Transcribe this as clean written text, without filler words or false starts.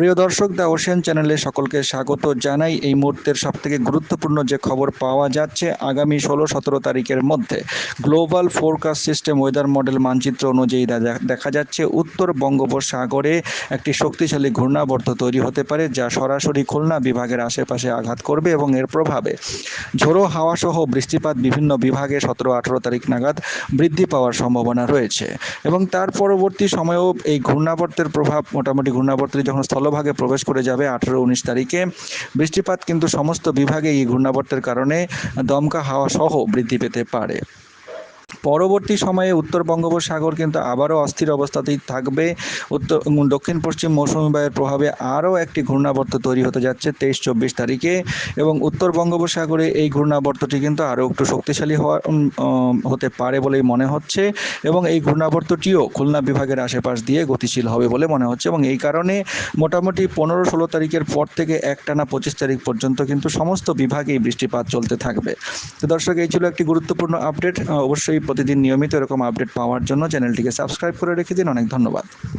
প্রিয় দর্শক, the ocean চ্যানেলে সকলকে স্বাগত জানাই। এই মুহূর্তের সবথেকে গুরুত্বপূর্ণ যে খবর পাওয়া যাচ্ছে, আগামী 16-17 তারিখের মধ্যে global forecast system weather model মানচিত্র অনুযায়ী দেখা যাচ্ছে উত্তর বঙ্গোপসাগরে একটি শক্তিশালী ঘূর্ণাবর্ত তৈরি হতে পারে, যা সরাসরি খুলনা বিভাগের আশেপাশে আঘাত করবে এবং এর প্রভাবে ঝোড়ো হাওয়া সহ বৃষ্টিপাত বিভিন্ন বিভাগে 17-18 তারিখ নাগাদ বৃদ্ধি পাওয়ার সম্ভাবনা রয়েছে। এবং তার পরবর্তী সময়েও এই ঘূর্ণাবর্তের প্রভাব মোটামুটি ঘূর্ণাবর্তটি যখন স্থলভাগে প্রবেশ করে যাবে 18-19 তারিখে, বৃষ্টিপাত কিন্তু সমস্ত বিভাগে এই ঘূর্ণাবর্তের কারণে দমকা হাওয়া সহ বৃদ্ধি পেতে পারে। পরবর্তী সময়ে উত্তর বঙ্গোপসাগর কিন্তু আবারও অস্থির অবস্থাতেই থাকবে। দক্ষিণ পশ্চিম মৌসুমী বায়ুর প্রভাবে আরও একটি ঘূর্ণাবর্ত তৈরি হতে যাচ্ছে 23-24 তারিখে, এবং উত্তর বঙ্গোপসাগরে এই ঘূর্ণাবর্তটি কিন্তু আরও একটু শক্তিশালী হতে পারে বলেই মনে হচ্ছে, এবং এই ঘূর্ণাবর্তটিও খুলনা বিভাগের আশেপাশ দিয়ে গতিশীল হবে বলে মনে হচ্ছে। এবং এই কারণে মোটামুটি 15-16 তারিখের পর থেকে একটানা 25 তারিখ পর্যন্ত কিন্তু সমস্ত বিভাগেই বৃষ্টিপাত চলতে থাকবে। তো দর্শক, এই ছিল একটি গুরুত্বপূর্ণ আপডেট। অবশ্যই প্রতিদিন নিয়মিত এরকম আপডেট পাওয়ার জন্য চ্যানেলটিকে সাবস্ক্রাইব করে রেখে দিন। অনেক ধন্যবাদ।